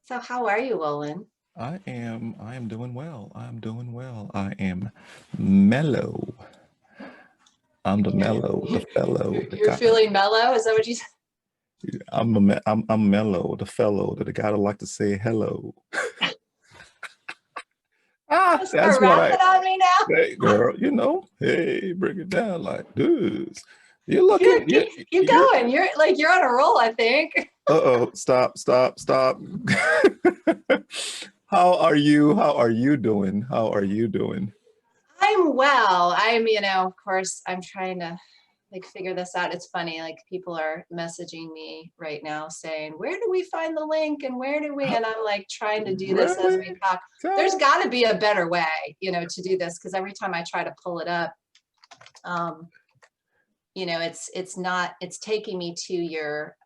So how are you, Wulwyn? I am doing well. I'm doing well. I am mellow. I'm the mellow, the fellow, the You're guy. feeling mellow? Is that what you said? I'm mellow, the fellow, the guy that like to say hello. That's Start what I rapping on me now? say, girl. Hey, bring it down like this. You're Keep, looking, keep, keep you're, going. You're on a roll, I think. uh-oh, stop. How are you? How are you doing? How are you doing? I'm well. Of course, I'm trying to figure this out. It's funny, like people are messaging me right now saying, "Where do we find the link and where do we?" And I'm like trying to do this as Really? we talk. There's Tell- got to be a better way, to do this because every time I try to pull it up, um, it's taking me to your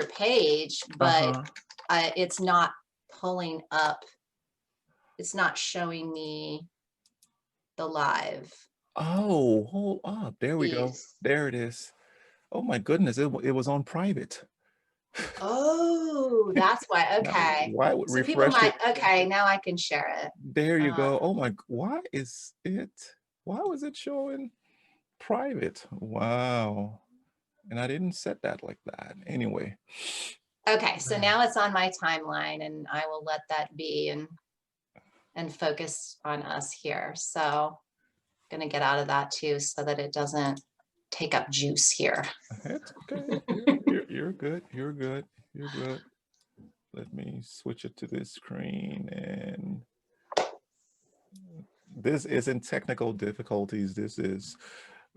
page, but Uh-huh. it's not pulling up. It's not showing me the live Oh, hold up. There we go. piece. There it is. Oh my goodness, it was on private. Oh, that's why. Now, Okay. why would So people refresh might, it? okay, now I can share it. There you Uh, go. Oh my, why is it? Why was it showing private? Wow. And I didn't set that like that. Anyway. okay, so now it's on my timeline and I will let that be and focus on us here. So I'm gonna get out of that too so that it doesn't take up juice here. It's okay. You're good. You're good. You're good. Let me switch it to this screen and this isn't technical difficulties. This is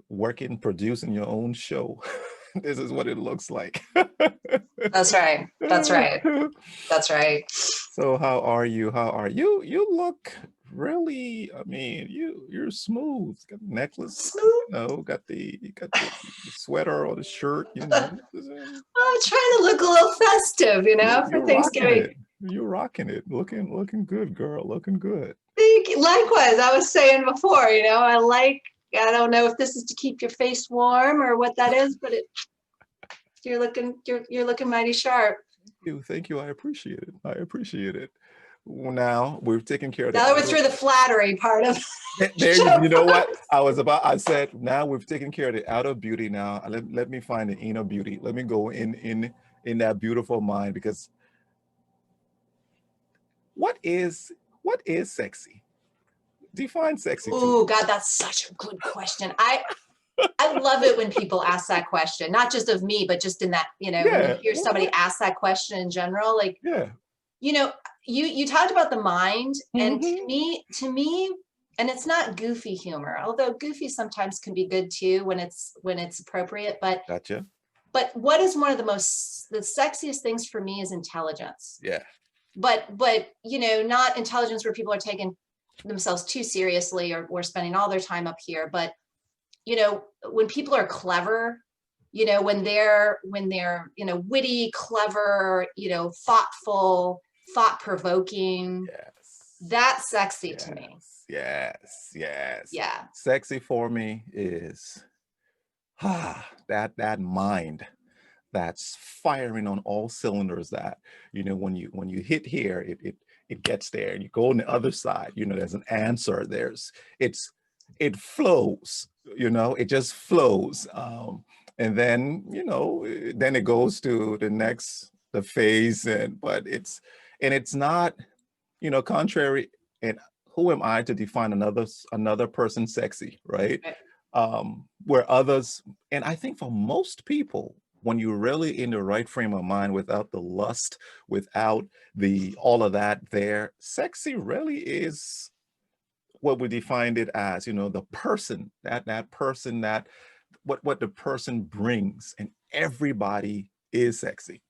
working, producing your own show. This is what it looks like. That's right. That's right. That's right. So how are you? How are you? You look really, I mean, you're smooth. Got the necklace, Smooth. you got the sweater or the shirt, I'm trying to look a little festive, for you're rocking Thanksgiving. it. You're rocking it. Looking good, girl. Looking good. Likewise, I was saying before, I don't know if this is to keep your face warm or what that is, but you're looking mighty sharp. Thank you. I appreciate it. I appreciate it. Well, now we've taken care of the Now that we're outer. through the flattery part of the There you show. know what? I said, now we've taken care of the outer beauty. Now let me find the inner beauty. Let me go in that beautiful mind because what is what is sexy? Define sexy to Oh me. God, that's such a good question. I love it when people ask that question, not just of me, but just in that, when you Yeah. hear somebody ask that question in general, like, Yeah. you know, you talked about the mind, and to Hmm. me, to me, and it's not goofy humor, although goofy sometimes can be good too when it's appropriate. But Gotcha. what is one of the sexiest things for me is intelligence. Yeah. But not intelligence where people are taking themselves too seriously or spending all their time up here. But when people are clever, when they're witty, clever, thoughtful, thought-provoking, Yes. that's sexy to me. Yes. Yes. Yes. Yeah. Sexy for me is that mind that's firing on all cylinders that when you hit here it gets there and you go on the other side, there's an answer, it flows, it just flows, and then it goes to the phase, and it's not, contrary. And who am I to define another person sexy, right? Where others, and I think for most people, when you're really in the right frame of mind, without the lust, without the all of that, there, sexy really is what we defined it as, the person, that person, that what the person brings, and everybody is sexy.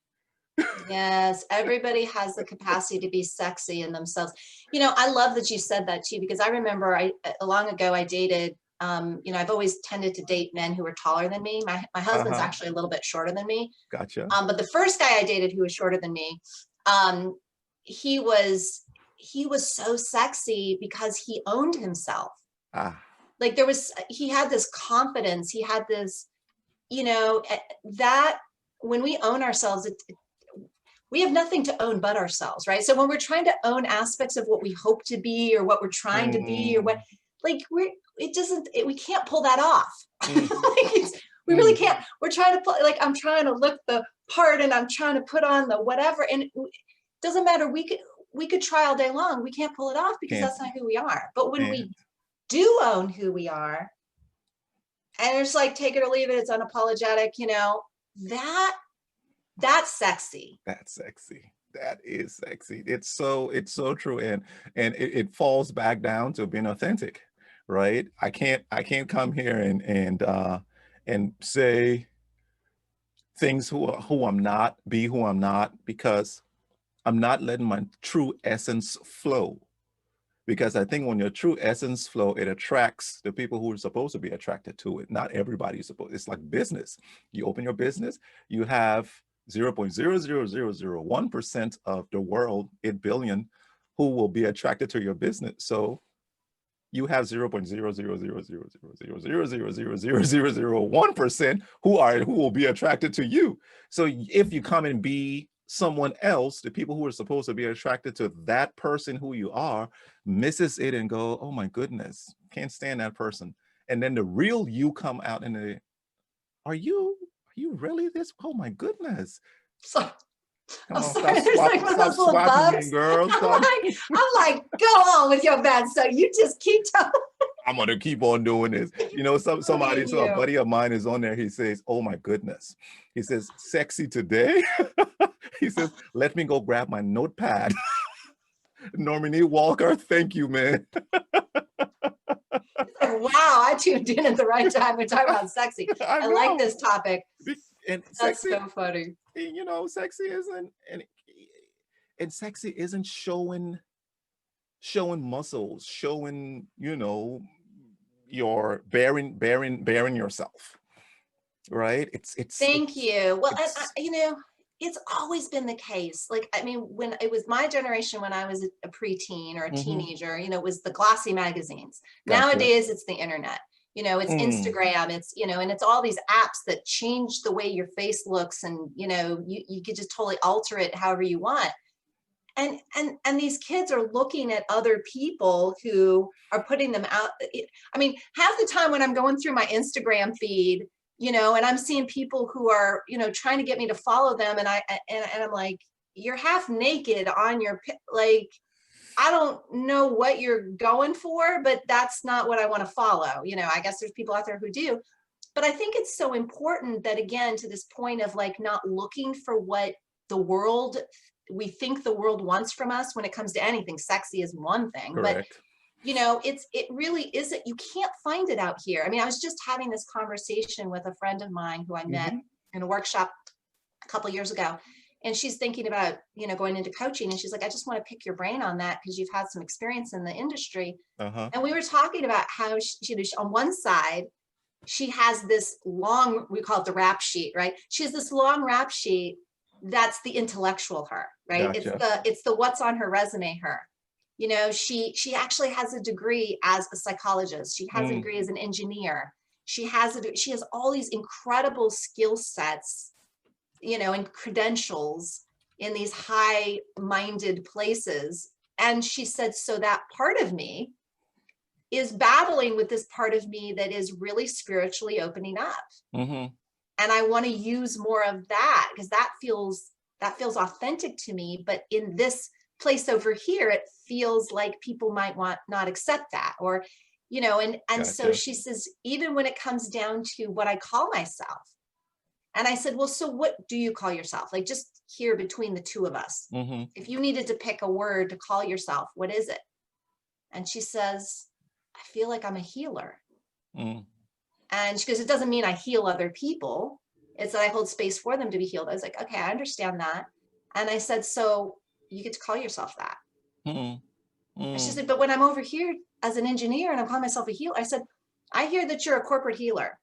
Yes, everybody has the capacity to be sexy in themselves. I love that you said that too, because I remember long ago I dated, I've always tended to date men who were taller than me. My husband's Uh-huh. actually a little bit shorter than me. Gotcha. But the first guy I dated who was shorter than me, um, he was he was so sexy because he owned himself. Ah. Like he had this confidence. He had this, that when we own ourselves, we have nothing to own but ourselves, right? So when we're trying to own aspects of what we hope to be or what we're trying to be or what, like we can't pull that off. We really can't. We're trying to put, like, I'm trying to look the part and I'm trying to put on the whatever, and it doesn't matter. We could try all day long. We can't pull it off because that's not who we are. But when we do own who we are, and it's like, take it or leave it, it's unapologetic, you know, that's sexy. That's sexy. That is sexy. It's so true. And it falls back down to being authentic, right? I can't come here and say things who I'm not, be who I'm not, because I'm not letting my true essence flow. Because I think when your true essence flow, it attracts the people who are supposed to be attracted to it. Not everybody is supposed. It's like business. You open your business, you have 0.00001% of the world, 8 billion, who will be attracted to your business. So you have 0.0000000000001% who will be attracted to you. So if you come and be someone else, the people who are supposed to be attracted to that person who you are misses it and go, oh my goodness, can't stand that person. And then the real you come out and are you really this? Oh my goodness. So Come I'm on, sorry, stop, there's like one of those little bugs. Me, girl. I'm like, go on with your bad stuff. You just keep telling. I'm gonna keep on doing this. You know, a buddy of mine is on there. He says, oh my goodness. He says, sexy today. He says, let me go grab my notepad. Norman Walker, thank you, man. Wow, I tuned in at the right time. We're talking about sexy. I like this topic. And that's sexy, so funny. You know, sexy isn't showing muscles, showing, you know, your bearing yourself, right? Thank you. Well, you know, it's always been the case. Like, I mean, when it was my generation, when I was a preteen or a teenager, you know, it was the glossy magazines. Gotcha. Nowadays, it's the internet. You know, it's Instagram, it's, you know, and it's all these apps that change the way your face looks, and, you know, you could just totally alter it however you want. And these kids are looking at other people who are putting them out. I mean, half the time when I'm going through my Instagram feed, you know, and I'm seeing people who are, you know, trying to get me to follow them, and I'm like, you're half naked on your, like, I don't know what you're going for, but that's not what I want to follow. You know, I guess there's people out there who do, but I think it's so important that, again, to this point of like not looking for what we think the world wants from us when it comes to anything. Sexy is one thing, correct. But you know, it really isn't, you can't find it out here. I mean, I was just having this conversation with a friend of mine who I met in a workshop a couple of years ago. And she's thinking about, you know, going into coaching. And she's like, I just want to pick your brain on that because you've had some experience in the industry. And we were talking about how she on one side, she has this long, we call it the rap sheet, right? She has this long rap sheet. That's the intellectual her, right? Gotcha. It's the what's on her resume her. You know, she actually has a degree as a psychologist. She has a degree as an engineer. She has all these incredible skill sets, you know, and credentials in these high-minded places. And she said, so that part of me is battling with this part of me that is really spiritually opening up. And I want to use more of that because that feels authentic to me. But in this place over here, it feels like people might not accept that, or, you know, and gotcha. So she says, even when it comes down to what I call myself. And I said, well, so what do you call yourself? Like, just here between the two of us, if you needed to pick a word to call yourself, what is it? And she says, I feel like I'm a healer. And she goes, it doesn't mean I heal other people. It's that I hold space for them to be healed. I was like, okay, I understand that. And I said, so you get to call yourself that. And she said, but when I'm over here as an engineer and I'm calling myself a healer, I said, I hear that you're a corporate healer,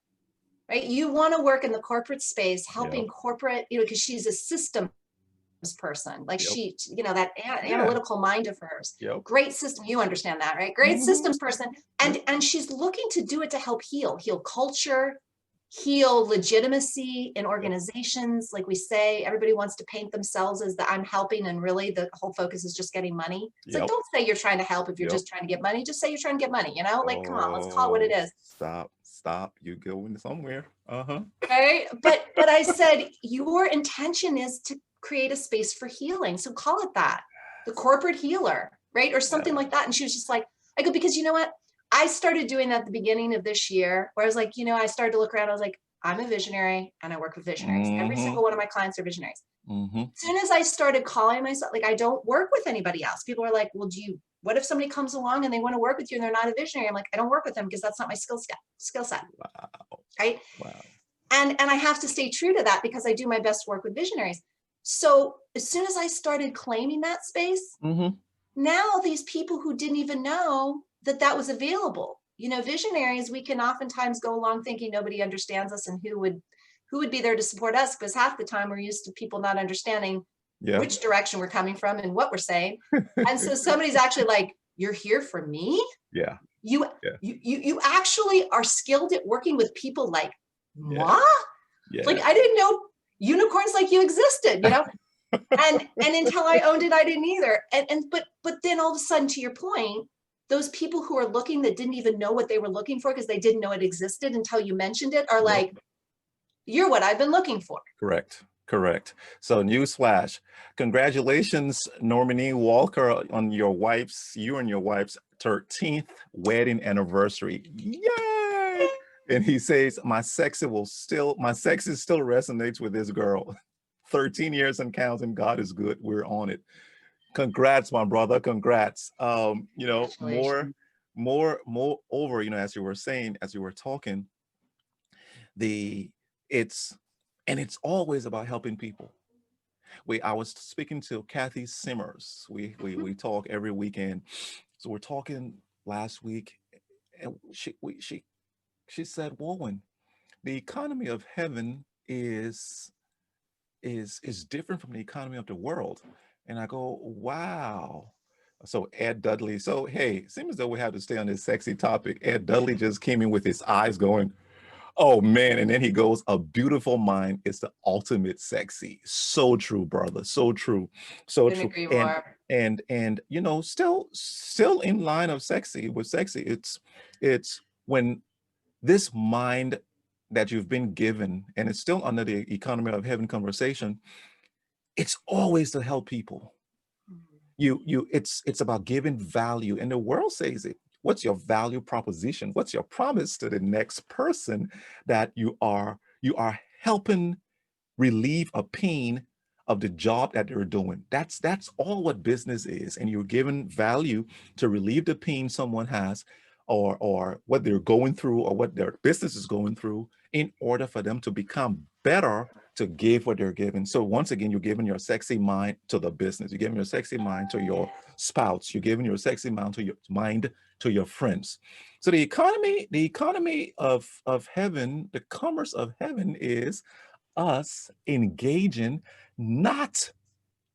right? You want to work in the corporate space, helping corporate, you know, because she's a systems person. Like she, you know, that analytical mind of hers, great system. You understand that, right? Great systems person. And she's looking to do it to help heal culture, heal legitimacy in organizations. Like we say, everybody wants to paint themselves as the I'm helping, and really the whole focus is just getting money. It's like, Yep. don't say you're trying to help if you're Yep. just trying to get money. Just say you're trying to get money, you know? Like, come on, let's call it what Oh, it is. stop. You're going somewhere. Uh-huh. Right. But I said, your intention is to create a space for healing. So call it that, the corporate healer, right? Or something Yeah. like that. And she was just like, I go, because you know what? I started doing that at the beginning of this year, where I was like, you know, I started to look around. I was like, I'm a visionary and I work with visionaries. Every single one of my clients are visionaries. As soon as I started calling myself, like, I don't work with anybody else. People are like, well, what if somebody comes along and they want to work with you and they're not a visionary? I'm like, I don't work with them because that's not my skill set. Wow. Right. Wow. And I have to stay true to that because I do my best work with visionaries. So as soon as I started claiming that space, now these people who didn't even know that that was available, you know, visionaries, we can oftentimes go along thinking nobody understands us and who would be there to support us, because half the time we're used to people not understanding which direction we're coming from and what we're saying. And so somebody's actually like, you're here for me? Yeah. You actually are skilled at working with people like moi? Like, I didn't know unicorns like you existed, you know? and until I owned it, I didn't either. But then all of a sudden, to your point, those people who are looking that didn't even know what they were looking for because they didn't know it existed until you mentioned it are like, you're what I've been looking for. Correct. So newsflash, congratulations, Normani Walker, on you and your wife's 13th wedding anniversary. Yay! And he says, my sexy still resonates with this girl. 13 years and counting. God is good. We're on it. Congrats, my brother. Congrats. You know, more over, you know, as you were saying, as you were talking, it's always about helping people. I was speaking to Kathy Simmers. We talk every weekend. So we're talking last week, and she said, Wulwyn, the economy of heaven is different from the economy of the world. And I go, wow. So Ed Dudley, so hey, seems as though we have to stay on this sexy topic. Ed Dudley just came in with his eyes going, oh man. And then he goes, a beautiful mind is the ultimate sexy. So true, brother. So true. So Couldn't true. agree more. And you know, still in line of sexy with sexy. It's when this mind that you've been given, and it's still under the economy of heaven conversation, it's always to help people. It's about giving value, and the world says it. What's your value proposition? What's your promise to the next person that you are helping relieve a pain of the job that they're doing? That's all what business is. And you're giving value to relieve the pain someone has, or what they're going through, or what their business is going through, in order for them to become better, to give what they're giving. So once again, you're giving your sexy mind to the business. You're giving your sexy mind to your spouse. You're giving your sexy mind to your friends. So the economy of heaven, the commerce of heaven, is us engaging not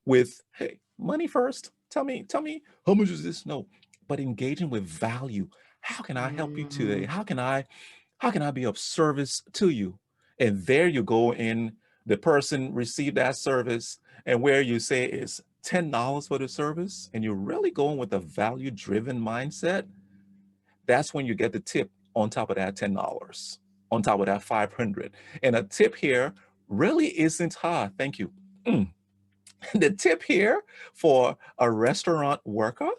with, hey, money first. Tell me how much is this? No, but engaging with value. How can I help you today? How can I be of service to you? And there you go, in the person received that service, and where you say it's $10 for the service, and you're really going with a value-driven mindset, that's when you get the tip on top of that $10, on top of that 500. And a tip here really isn't high. Thank you. The tip here for a restaurant worker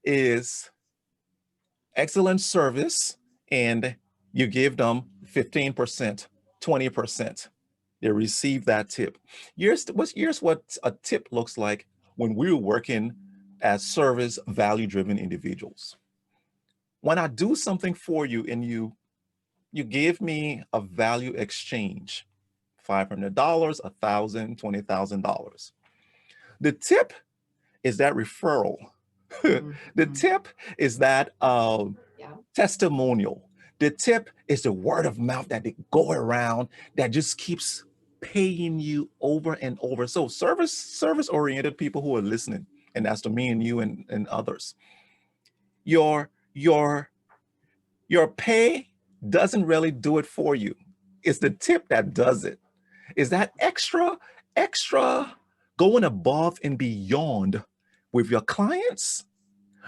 is excellent service, and you give them 15%, 20%. They receive that tip. Here's what a tip looks like when we're working as service value-driven individuals. When I do something for you and you give me a value exchange, $500, $1,000, $20,000. The tip is that referral. The tip is that testimonial. The tip is the word of mouth that they go around, that just keeps paying you over and over. So service oriented people who are listening, and that's to me and you and others. Your pay doesn't really do it for you. It's the tip that does it. Is that extra going above and beyond with your clients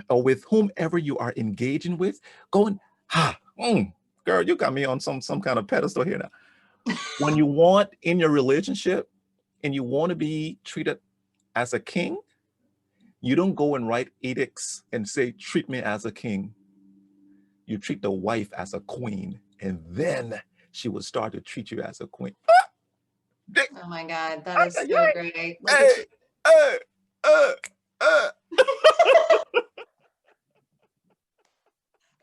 or with whomever you are engaging with, going, girl, you got me on some kind of pedestal here now. When you want in your relationship and you want to be treated as a king, you don't go and write edicts and say, treat me as a king. You treat the wife as a queen, and then she will start to treat you as a queen. Oh my God, that is so great. Look at Hey, you. uh, uh, uh.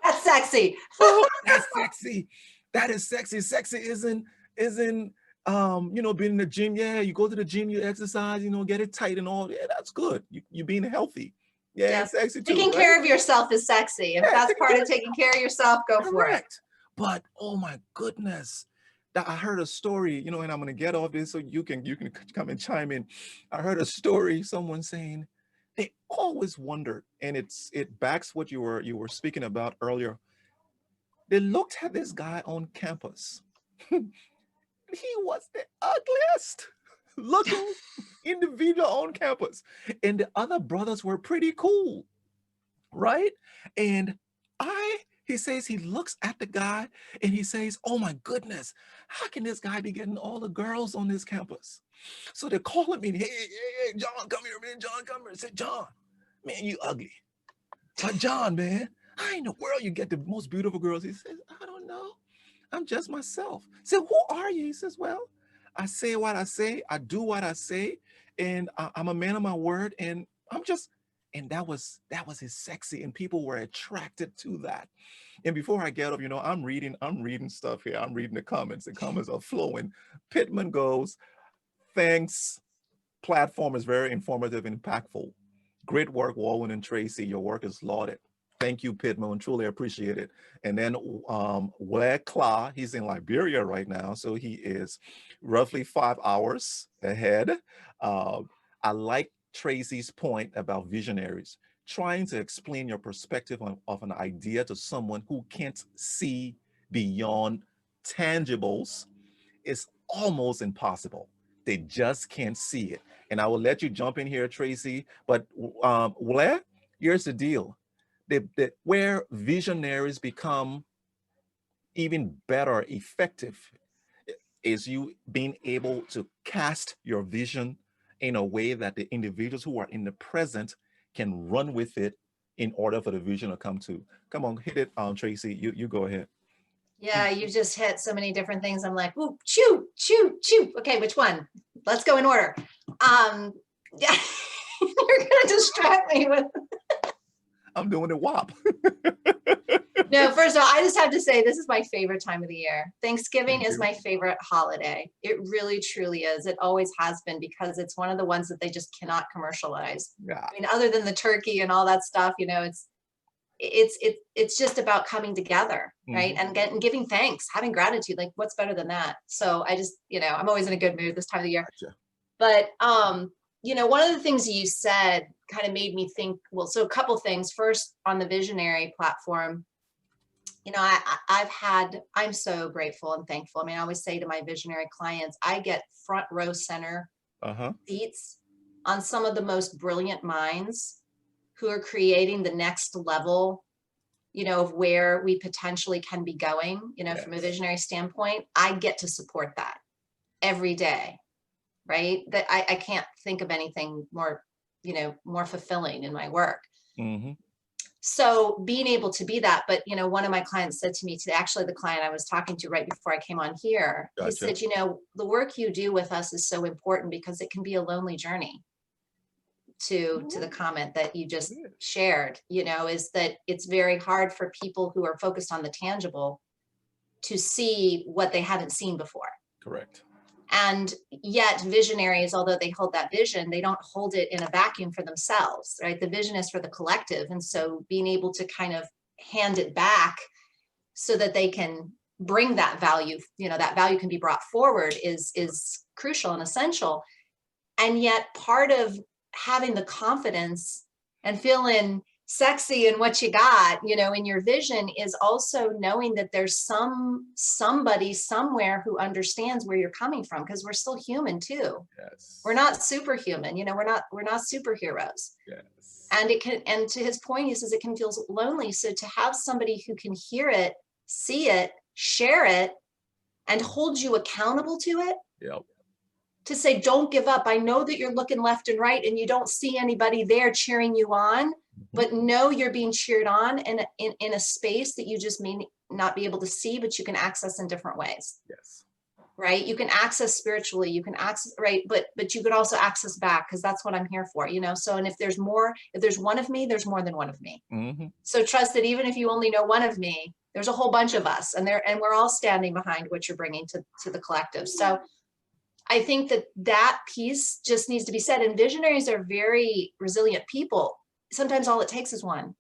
That's sexy. Oh, that's sexy. That is sexy. Sexy isn't being in the gym. Yeah, you go to the gym, you exercise, get it tight and all. Yeah, that's good. You being healthy. Yeah, Yeah. it's sexy too, Taking right? care of yourself is sexy. If Yeah, that's taking part care of of taking care of yourself, go for it. correct. But oh my goodness. That I heard a story, and I'm gonna get off this so you can come and chime in. I heard a story, someone saying they always wondered, and it backs what you were speaking about earlier. They looked at this guy on campus. He was the ugliest looking individual on campus. And the other brothers were pretty cool, right? And he says he looks at the guy and he says, oh my goodness, how can this guy be getting all the girls on this campus? So they call him in, hey, John, come here, man. John, come here. I said, John, man, you ugly. But John, man, how in the world you get the most beautiful girls? He says, I don't know. I'm just myself. I said, who are you? He says, well, I say what I say, I do what I say, and I'm a man of my word, and and that was his sexy, and people were attracted to that. And before I get up, I'm reading stuff here. I'm reading the comments. The comments are flowing. Pittman goes, thanks. Platform is very informative and impactful. Great work, Wulwyn and Traci. Your work is lauded. Thank you, Pittman. Truly appreciate it. And then Wulwyn Porte, he's in Liberia right now, so he is roughly 5 hours ahead. I like Tracy's point about visionaries. Trying to explain your perspective of an idea to someone who can't see beyond tangibles is almost impossible. They just can't see it. And I will let you jump in here, Traci. But Wulwyn, here's the deal. Where visionaries become even better effective is you being able to cast your vision in a way that the individuals who are in the present can run with it in order for the vision to come to. Come on, hit it, Traci. You go ahead. Yeah, you just hit so many different things. I'm like, ooh, chew, chew, chew. Okay, which one? Let's go in order. Yeah, you're gonna distract me with. I'm doing it WAP. No, first of all, I just have to say this is my favorite time of the year. Thanksgiving Thank is you. my favorite holiday. It really, truly is. It always has been because it's one of the ones that they just cannot commercialize. Yeah. I mean, other than the turkey and all that stuff, it's just about coming together, right? Mhm. And giving thanks, having gratitude. Like, what's better than that? So I just, I'm always in a good mood this time of the year. Gotcha. But one of the things you said kind of made me think, well, so a couple things. First, on the visionary platform, I'm so grateful and thankful. I mean, I always say to my visionary clients, I get front row center Uh-huh. seats on some of the most brilliant minds who are creating the next level, of where we potentially can be going, from a Yes. visionary standpoint. I get to support that every day, right? That I can't think of anything more, more fulfilling in my work. Mm-hmm. So being able to be that, but one of my clients said to me today, actually the client I was talking to right before I came on here, he Gotcha. said, the work you do with us is so important because it can be a lonely journey. To the comment that you just shared, is that it's very hard for people who are focused on the tangible to see what they haven't seen before. Correct. And yet visionaries, although they hold that vision, they don't hold it in a vacuum for themselves, right? The vision is for the collective. And so being able to kind of hand it back so that they can bring that value, that value can be brought forward is crucial and essential. And yet part of having the confidence and feeling sexy in what you got, you know, in your vision, is also knowing that there's somebody somewhere who understands where you're coming from, because we're still human too. Yes. We're not superhuman, you know, we're not superheroes. Yes. And it can, and to his point, he says it can feel lonely. So to have somebody who can hear it, see it, share it, and hold you accountable to it. Yep. To say, don't give up. I know that you're looking left and right and you don't see anybody there cheering you on, but know you're being cheered on in a space that you just may not be able to see, but you can access in different ways. Yes. Right? You can access spiritually, you can access, right? But you could also access back, because that's what I'm here for, you know? So, and if there's one of me, there's more than one of me. So trust that even if you only know one of me, there's a whole bunch of us, and we're all standing behind what you're bringing to the collective. So I think that piece just needs to be said. And visionaries are very resilient people. Sometimes all it takes is one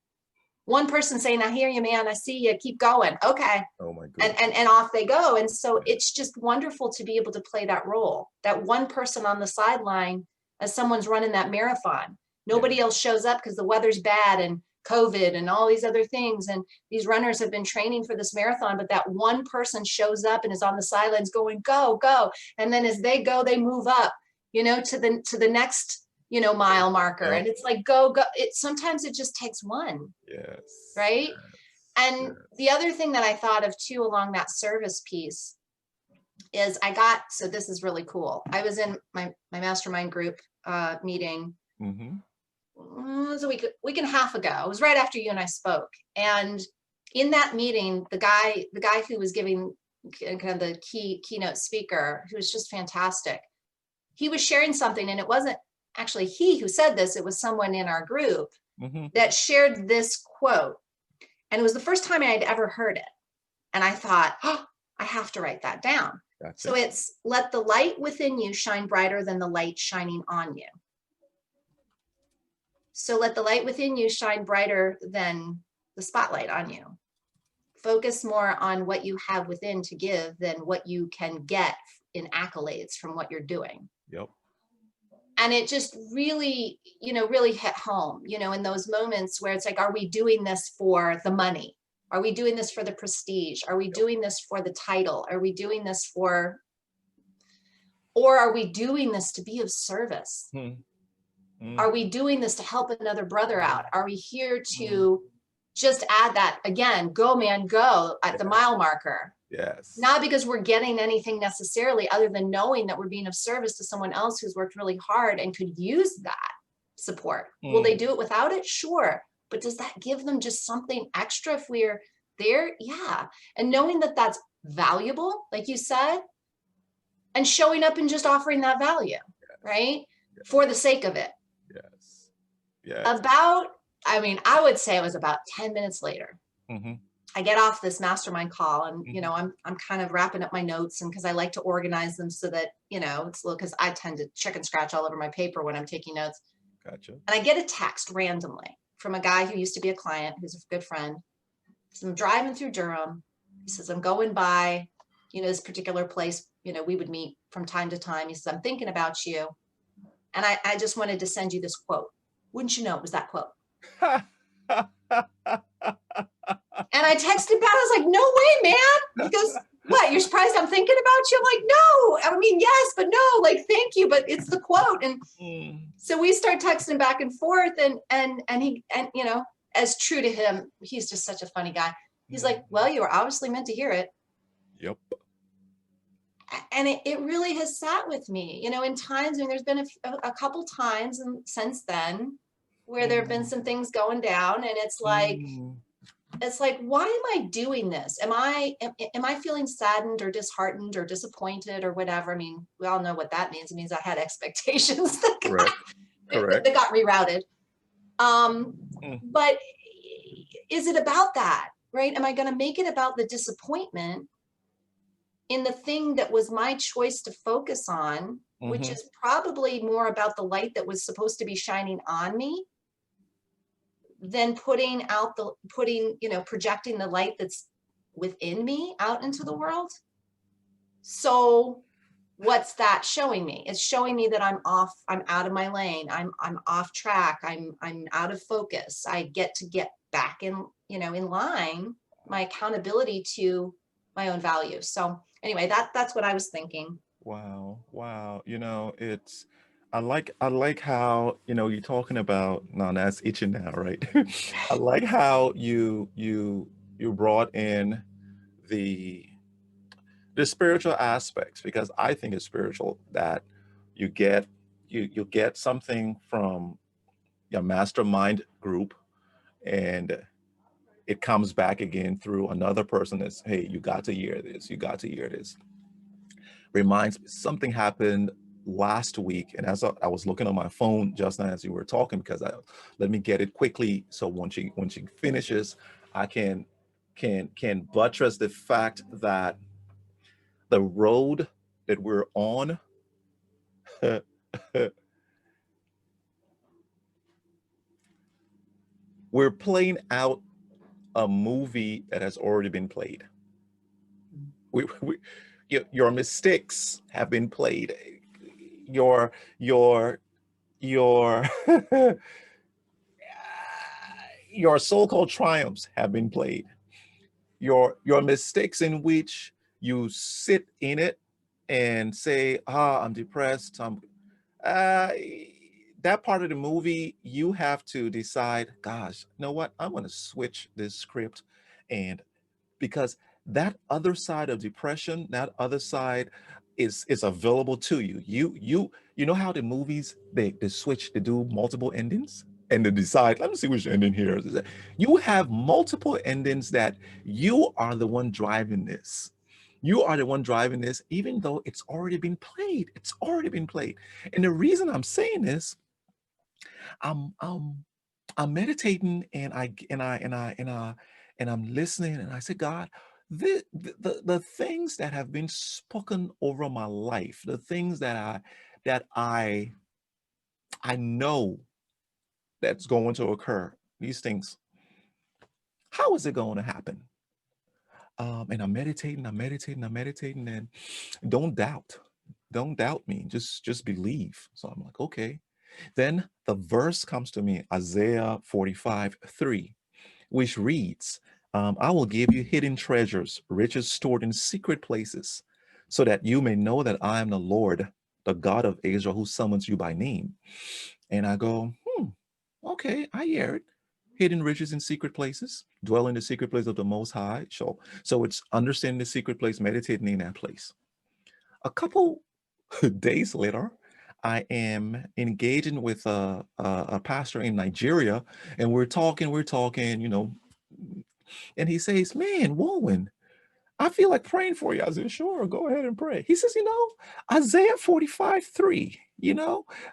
person saying, I hear you, man, I see you, keep going. Okay. Oh my goodness. And off they go. And so it's just wonderful to be able to play that role, that one person on the sideline as someone's running that marathon. Nobody else shows up because the weather's bad and COVID and all these other things. And these runners have been training for this marathon, but that one person shows up and is on the sidelines going, go, go. And then as they go, they move up, you know, to the next, you know, mile marker. And it's like, go. Sometimes it just takes one. Yes. Right. And the other thing that I thought of too, along that service piece, is so this is really cool. I was in my mastermind group meeting. It was a week and a half ago. It was right after you and I spoke. And in that meeting, the guy who was giving kind of the keynote speaker, who was just fantastic, he was sharing something, and it wasn't actually he who said this, it was someone in our group that shared this quote. And it was the first time I'd ever heard it. And I thought, oh, I have to write that down. Gotcha. So it's, let the light within you shine brighter than the light shining on you. So let the light within you shine brighter than the spotlight on you. Focus more on what you have within to give than what you can get in accolades from what you're doing. Yep. And it just really, you know, really hit home, you know, in those moments where it's like, are we doing this for the money? Are we doing this for the prestige? Are we doing this for the title? Are we doing this or are we doing this to be of service? Are we doing this to help another brother out? Are we here to just add that, again, go man, go at the mile marker? Yes. Not because we're getting anything necessarily, other than knowing that we're being of service to someone else who's worked really hard and could use that support. Will they do it without it? Sure. But does that give them just something extra if we're there? Yeah. And knowing that that's valuable, like you said, and showing up and just offering that value, right? For the sake of it. Yes. Yes. I would say it was about 10 minutes later. I get off this mastermind call, and you know, I'm kind of wrapping up my notes, and because I like to organize them so that, you know, it's a little, because I tend to chicken scratch all over my paper when I'm taking notes. Gotcha. And I get a text randomly from a guy who used to be a client, who's a good friend. So I'm driving through Durham. He says, I'm going by, you know, this particular place, you know, we would meet from time to time. He says, I'm thinking about you. And I just wanted to send you this quote. Wouldn't you know it was that quote? And I texted back, I was like, no way, man. He goes, what, you're surprised I'm thinking about you? I'm like, no, I mean, yes, but no, like, thank you, but it's the quote. And so we start texting back and forth, and he, you know, as true to him, he's just such a funny guy. He's like, well, you were obviously meant to hear it. Yep. And it really has sat with me, you know, in times, I mean, there's been a couple times and since then where there have been some things going down, and it's like, why am I doing this? Am I feeling saddened or disheartened or disappointed or whatever? I mean, we all know what that means. It means I had expectations that got rerouted. But is it about that, right? Am I going to make it about the disappointment in the thing that was my choice to focus on, which is probably more about the light that was supposed to be shining on me, than projecting the light that's within me out into the world? So what's that showing me? It's showing me that I'm out of my lane. I'm off track. I'm out of focus. I get back in, in line, my accountability to my own values. So anyway, that's what I was thinking. Wow, wow. It's I like how, you're talking about, now that's itching now, right? I like how you brought in the the spiritual aspects, because I think it's spiritual that you get you get something from your mastermind group, and it comes back again through another person that's, hey, you got to hear this, you got to hear this. Reminds me, something happened last week, and as I was looking on my phone just now as you were talking, because let me get it quickly, so when she finishes, I can buttress the fact that the road that we're on, we're playing out a movie that has already been played. Your mistakes have been played. Your your your so-called triumphs have been played. Your mistakes, in which you sit in it and say, I'm depressed, uh, that part of the movie, you have to decide, gosh, you know what, I'm going to switch this script. And because that other side of depression, that other side is available to you. You know how the movies, they switch, they do multiple endings, and they decide, let me see which ending here is. You have multiple endings, that you are the one driving this. You are the one driving this, even though it's already been played. It's already been played. And the reason I'm saying this, I'm um I'm meditating, and I'm listening, and I say, God, the things that have been spoken over my life, the things that I know that's going to occur, these things, how is it going to happen? And I'm meditating, and don't doubt, don't doubt me, just believe. So I'm like, okay. Then the verse comes to me, Isaiah 45:3, which reads, I will give you hidden treasures, riches stored in secret places, so that you may know that I am the Lord, the God of Israel, who summons you by name. And I go, okay, I hear it. Hidden riches in secret places, dwell in the secret place of the Most High. So it's understanding the secret place, meditating in that place. A couple days later, I am engaging with a pastor in Nigeria, and we're talking, and he says, man, Wulwyn, I feel like praying for you. I said, sure, go ahead and pray. He says, Isaiah 45:3,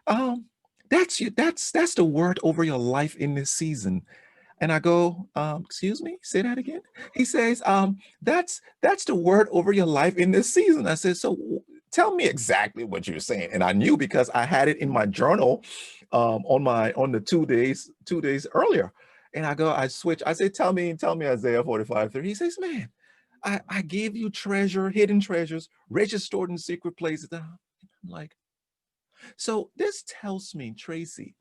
um, that's the word over your life in this season. And I go, excuse me, say that again. He says, that's the word over your life in this season. I said, so tell me exactly what you're saying. And I knew, because I had it in my journal, on the 2 days earlier. And I switch. I say, tell me Isaiah 45:3. He says, man, I gave you treasure, hidden treasures, riches stored in secret places. I'm like, so this tells me, Traci,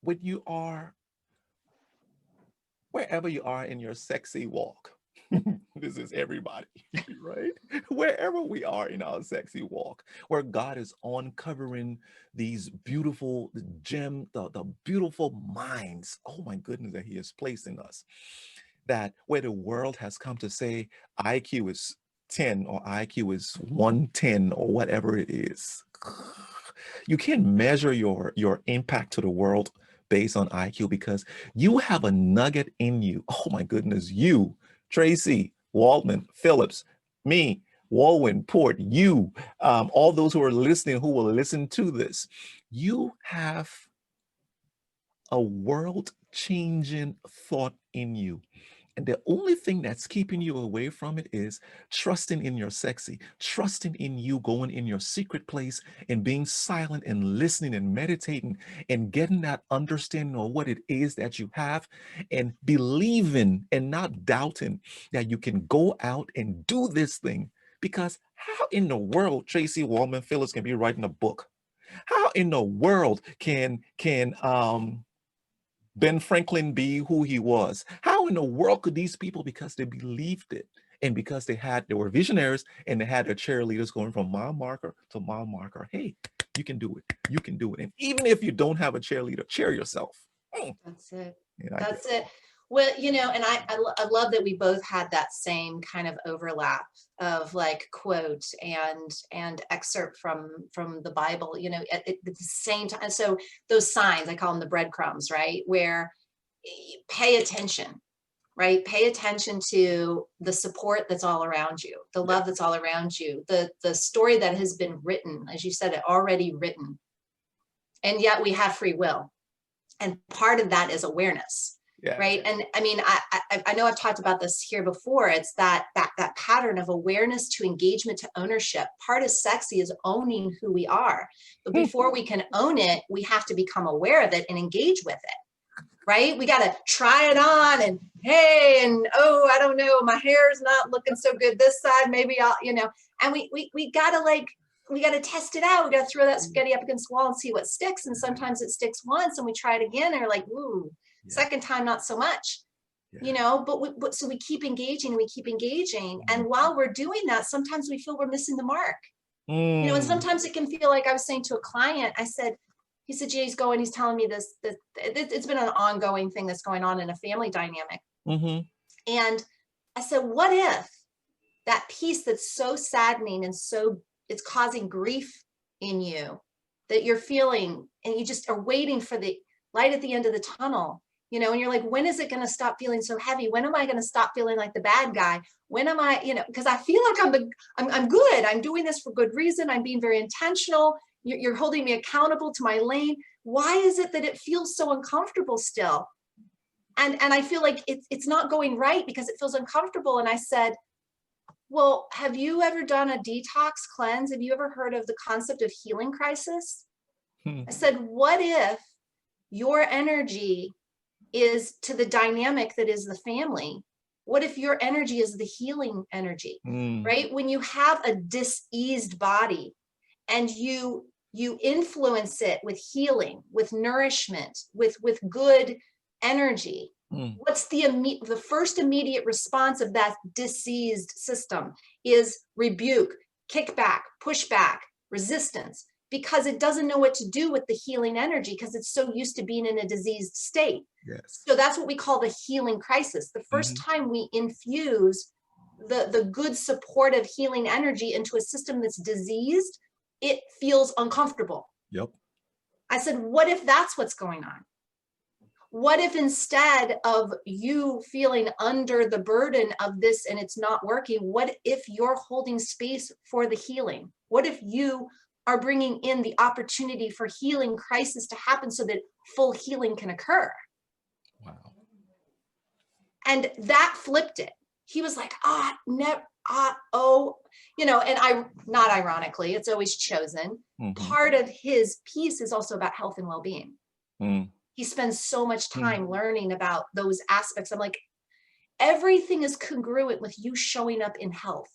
when you are, wherever you are in your sexy walk, this is everybody, right? Wherever we are in our sexy walk, where God is uncovering these beautiful the beautiful minds, oh my goodness, that He has placed in us, that where the world has come to say IQ is 10, or IQ is 110, or whatever it is. You can't measure your impact to the world based on IQ, because you have a nugget in you. Oh my goodness, you, Traci, Waldman, Phillips, me, Wulwyn Porte, you, all those who are listening, who will listen to this, you have a world changing thought in you. And the only thing that's keeping you away from it is trusting in your sexy, trusting in you going in your secret place and being silent and listening and meditating and getting that understanding of what it is that you have and believing and not doubting that you can go out and do this thing. Because how in the world Tracy Wallman Phillips can be writing a book? How in the world can Ben Franklin be who he was? How in the world could these people, because they believed it and because they were visionaries and they had their cheerleaders going from mile marker to mile marker. Hey, you can do it. You can do it. And even if you don't have a cheerleader, cheer yourself. That's it. Yeah, That's it. Well, you know, and I love that we both had that same kind of overlap of like quote and excerpt from the Bible, you know, at the same time. So those signs, I call them the breadcrumbs, right? Where pay attention, right? Pay attention to the support that's all around you, the love that's all around you, the story that has been written, as you said, it already written. And yet we have free will. And part of that is awareness. yeah. Right. And I mean, I know I've talked about this here before. It's that pattern of awareness to engagement to ownership. Part of sexy is owning who we are. But before we can own it, we have to become aware of it and engage with it. Right. We got to try it on and hey, and oh, I don't know, my hair's not looking so good this side. Maybe I'll, you know, and we got to we got to test it out. We got to throw that spaghetti up against the wall and see what sticks. And sometimes it sticks once and we try it again and we're like, ooh, second time, not so much, you know, but so we keep engaging, we keep engaging. And while we're doing that, sometimes we feel we're missing the mark, you know, and sometimes it can feel like I was saying to a client, he said, Jay's going, he's telling me this, that it's been an ongoing thing that's going on in a family dynamic. And I said, what if that piece that's so saddening and so it's causing grief in you that you're feeling and you just are waiting for the light at the end of the tunnel, you know, and you're like, when is it going to stop feeling so heavy? When am I going to stop feeling like the bad guy? When am I, you know, because I feel like I'm good. I'm doing this for good reason. I'm being very intentional. You're holding me accountable to my lane. Why is it that it feels so uncomfortable still? And I feel like it's not going right because it feels uncomfortable. And I said, well, have you ever done a detox cleanse? Have you ever heard of the concept of healing crisis? I said, what if your energy is to the dynamic that is the family? What if your energy is the healing energy, right? When you have a diseased body and you influence it with healing, with nourishment, with good energy, what's the first immediate response of that diseased system is rebuke, kickback, pushback, resistance, because it doesn't know what to do with the healing energy because it's so used to being in a diseased state. Yes. So that's what we call the healing crisis. The first time we infuse the good supportive healing energy into a system that's diseased, it feels uncomfortable. Yep. I said, what if that's what's going on? What if instead of you feeling under the burden of this and it's not working, what if you're holding space for the healing? What if you are bringing in the opportunity for healing crisis to happen so that full healing can occur? Wow. And that flipped it. He was like, you know, and not ironically, it's always chosen. Part of his piece is also about health and well-being. He spends so much time learning about those aspects. I'm like, everything is congruent with you showing up in health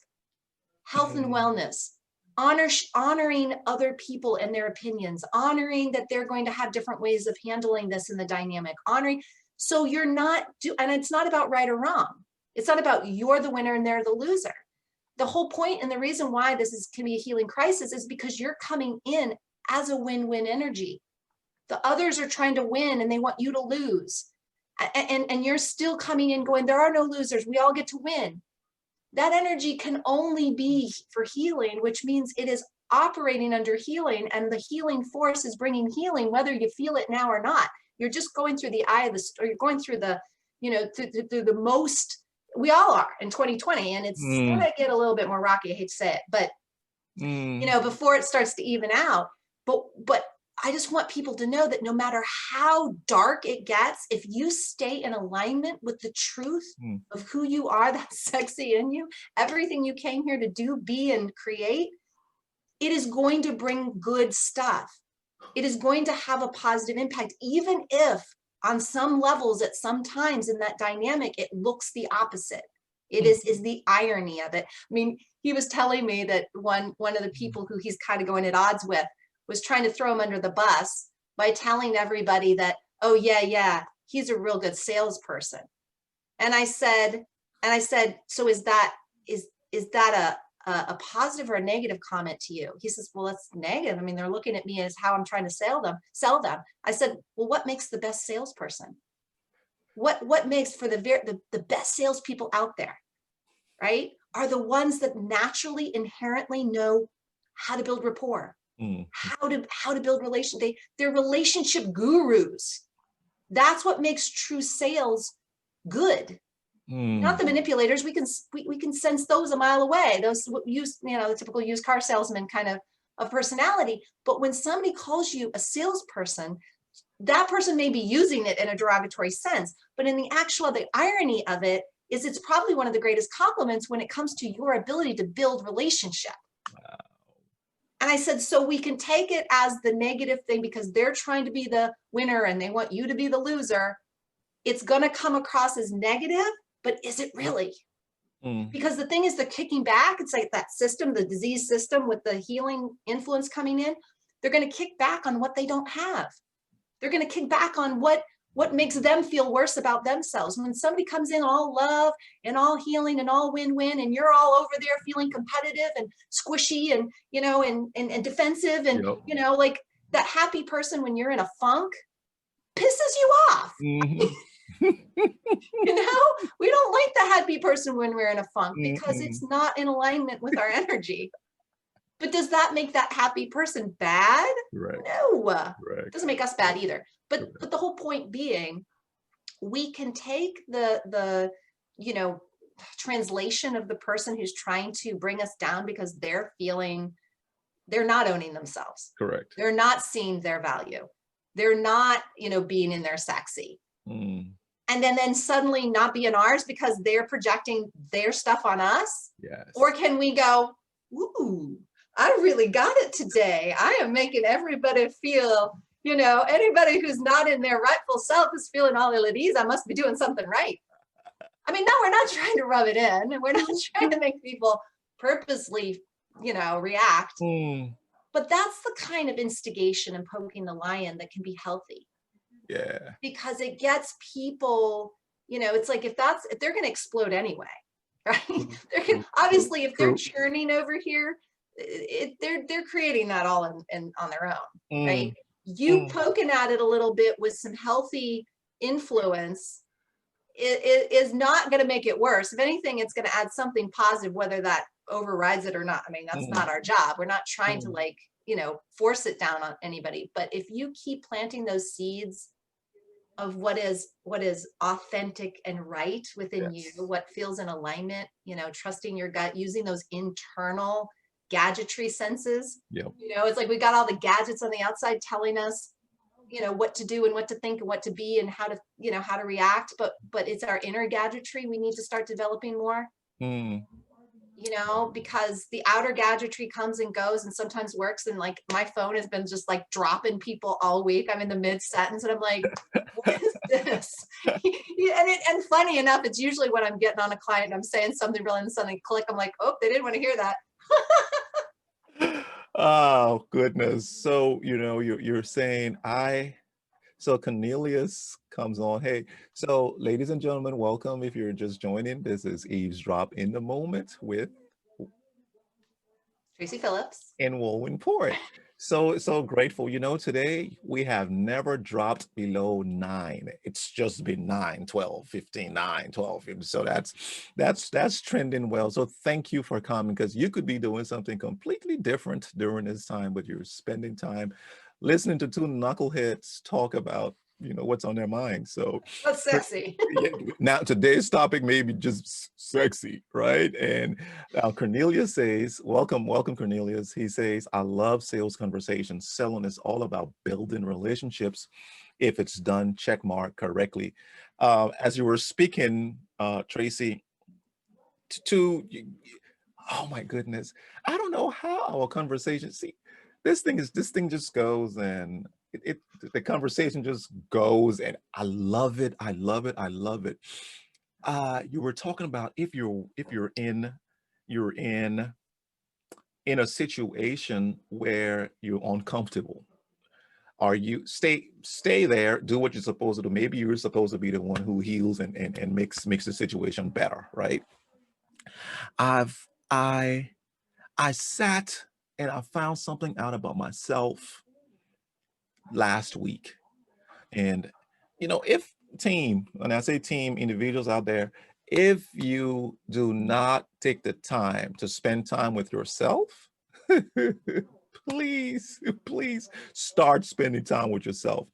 and wellness, honoring other people and their opinions, honoring that they're going to have different ways of handling this in the dynamic, honoring. So you're not, and it's not about right or wrong. It's not about you're the winner and they're the loser. The whole point and the reason why this can be a healing crisis is because you're coming in as a win-win energy. The others are trying to win and they want you to lose. And you're still coming in going, there are no losers. We all get to win. That energy can only be for healing, which means it is operating under healing, and the healing force is bringing healing, whether you feel it now or not. You're just going through the eye of the storm. You're going through the, you know, through the most, we all are in 2020, and it's gonna get a little bit more rocky. I hate to say it, but you know, before it starts to even out, but I just want people to know that no matter how dark it gets, if you stay in alignment with the truth of who you are, that's sexy in you, everything you came here to do, be, and create, it is going to bring good stuff. It is going to have a positive impact, even if on some levels, at some times in that dynamic, it looks the opposite. It is the irony of it. I mean, he was telling me that one of the people who he's kind of going at odds with was trying to throw him under the bus by telling everybody that, oh yeah, he's a real good salesperson. And I said, so is that a positive or a negative comment to you? He says, well, it's negative. I mean, they're looking at me as how I'm trying to sell them. I said, well, what makes the best salesperson? What makes for the best salespeople out there, right? Are the ones that naturally, inherently know how to build rapport, how to build relationship. They're relationship gurus. That's what makes true sales good. Not the manipulators. We can sense those a mile away. Those the typical used car salesman kind of personality. But when somebody calls you a salesperson, that person may be using it in a derogatory sense, but in the irony of it is it's probably one of the greatest compliments when it comes to your ability to build relationship. Wow. And I said, so we can take it as the negative thing because they're trying to be the winner and they want you to be the loser. It's going to come across as negative, but is it really? Because the thing is, they're kicking back. It's like that system, the disease system with the healing influence coming in. They're going to kick back on what they don't have. They're going to kick back on what makes them feel worse about themselves. When somebody comes in all love and all healing and all win-win, and you're all over there feeling competitive and squishy and, and defensive and, like that happy person when you're in a funk pisses you off. We don't like the happy person when we're in a funk because it's not in alignment with our energy. But does that make that happy person bad? Right. No, right. It doesn't make us bad either. But the whole point being, we can take the translation of the person who's trying to bring us down because they're not owning themselves. Correct. They're not seeing their value. They're not, being in their sexy. And then suddenly not be in ours because they're projecting their stuff on us. Yes. Or can we go, ooh, I really got it today. I am making everybody feel, anybody who's not in their rightful self is feeling all ill at ease. I must be doing something right. I mean, no, we're not trying to rub it in. We're not trying to make people purposely, react. But that's the kind of instigation and poking the lion that can be healthy. Yeah. Because it gets people, it's like if they're going to explode anyway, right? Obviously, if they're churning over here, they're creating that all on their own, right? You poking at it a little bit with some healthy influence is not going to make it worse. If anything, it's going to add something positive, whether that overrides it or not. I mean, that's not our job. We're not trying to force it down on anybody. But if you keep planting those seeds of what is authentic and right within you, what feels in alignment, trusting your gut, using those internal gadgetry senses. Yep. It's like we got all the gadgets on the outside telling us, what to do and what to think and what to be and how to react. But it's our inner gadgetry we need to start developing more. Because the outer gadgetry comes and goes and sometimes works. And like my phone has been just like dropping people all week. I'm in the mid sentence and I'm like, what is this? and funny enough, it's usually when I'm getting on a client and I'm saying something really and suddenly click. I'm like, oh, they didn't want to hear that. Oh goodness. So you're saying so Cornelius comes on. Hey, so ladies and gentlemen, welcome. If you're just joining, this is Eavesdrop in the Moment with Traci Phillips and Wulwyn Porte. So grateful. Today we have never dropped below 9. It's just been 9, 12, 15, 9, 12. So that's trending well. So thank you for coming, because you could be doing something completely different during this time, but you're spending time listening to two knuckleheads talk about what's on their mind. So That's sexy. yeah, now today's topic may be just sexy, right? And Cornelius says, welcome Cornelius. He says, I love sales conversations. Selling is all about building relationships if it's done, check mark, correctly. As you were speaking, Traci, to oh my goodness, I don't know how our conversation, see, this thing just goes, and the conversation just goes, and I love it. I love it. I love it. You were talking about if you're in a situation where you're uncomfortable. Are you stay there, do what you're supposed to do. Maybe you're supposed to be the one who heals and makes the situation better, right? I've I sat and I found something out about myself last week. And, if team, and I say team, individuals out there, if you do not take the time to spend time with yourself, please start spending time with yourself.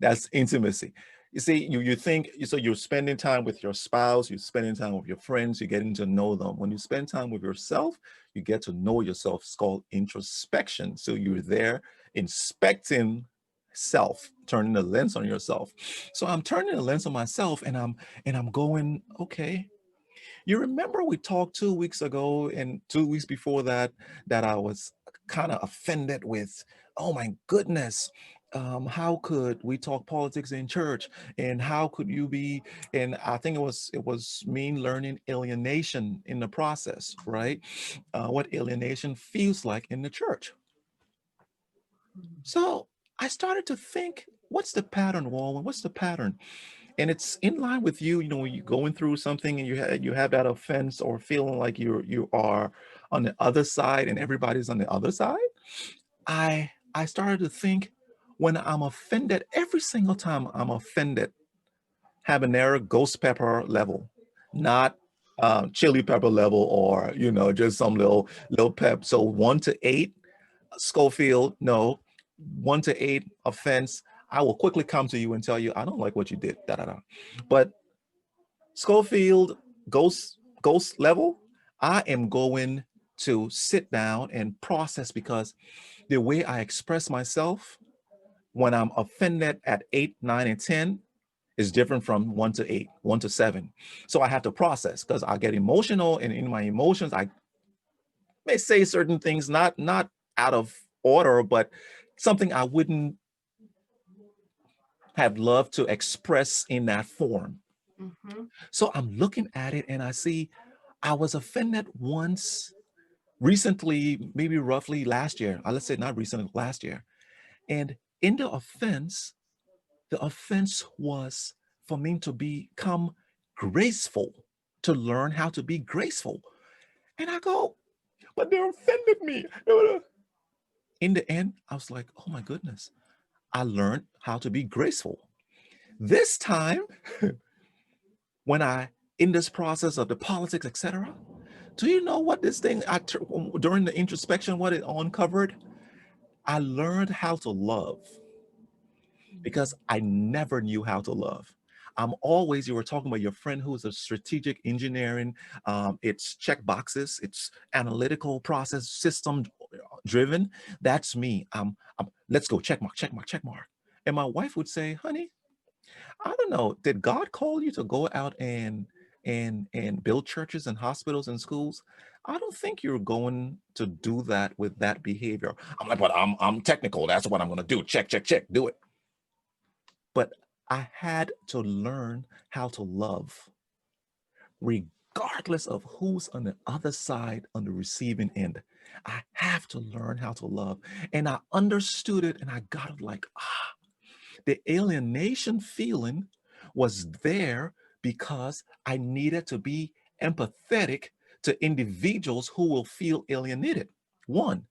That's intimacy. You see, you think, so you're spending time with your spouse, you're spending time with your friends, you're getting to know them. When you spend time with yourself, you get to know yourself. It's called introspection. So you're there inspecting self, turning the lens on yourself. So I'm turning the lens on myself, and I'm going, okay. You remember we talked 2 weeks ago and 2 weeks before that, that I was kind of offended with, oh my goodness, how could we talk politics in church? And how could you be, and I think it was me learning alienation in the process, right? What alienation feels like in the church. So I started to think, what's the pattern, Wulwyn? What's the pattern? And it's in line with you, when you're going through something and you have that offense or feeling like you are on the other side and everybody's on the other side. I started to think, when I'm offended, every single time I'm offended, habanero ghost pepper level, not chili pepper level, or just some little pep. So 1 to 8 Schofield, no. 1 to 8 offense, I will quickly come to you and tell you, I don't like what you did, da da da. But Schofield ghost level, I am going to sit down and process, because the way I express myself when I'm offended at 8, 9, and 10 is different from 1 to 8, 1 to 7. So I have to process, because I get emotional, and in my emotions, I may say certain things, not out of order, but something I wouldn't have loved to express in that form. Mm-hmm. So I'm looking at it and I see I was offended once recently, maybe roughly last year. Let's say not recently, last year. And in the offense was for me to become graceful, to learn how to be graceful. And I go, but they offended me. In the end, I was like, oh my goodness, I learned how to be graceful. This time, when in this process of the politics, etc., do you know what this thing, during the introspection, what it uncovered? I learned how to love, because I never knew how to love. You were talking about your friend who's a strategic engineering, it's check boxes, it's analytical process, system driven. That's me. Let's go, check mark, check mark, check mark. And my wife would say, honey, I don't know, did God call you to go out and build churches and hospitals and schools? I don't think you're going to do that with that behavior. I'm like, but I'm technical. That's what I'm going to do. Check, check, check, do it. But I had to learn how to love, regardless of who's on the other side, on the receiving end. I have to learn how to love. And I understood it, and I got it like, the alienation feeling was there because I needed to be empathetic to individuals who will feel alienated. One,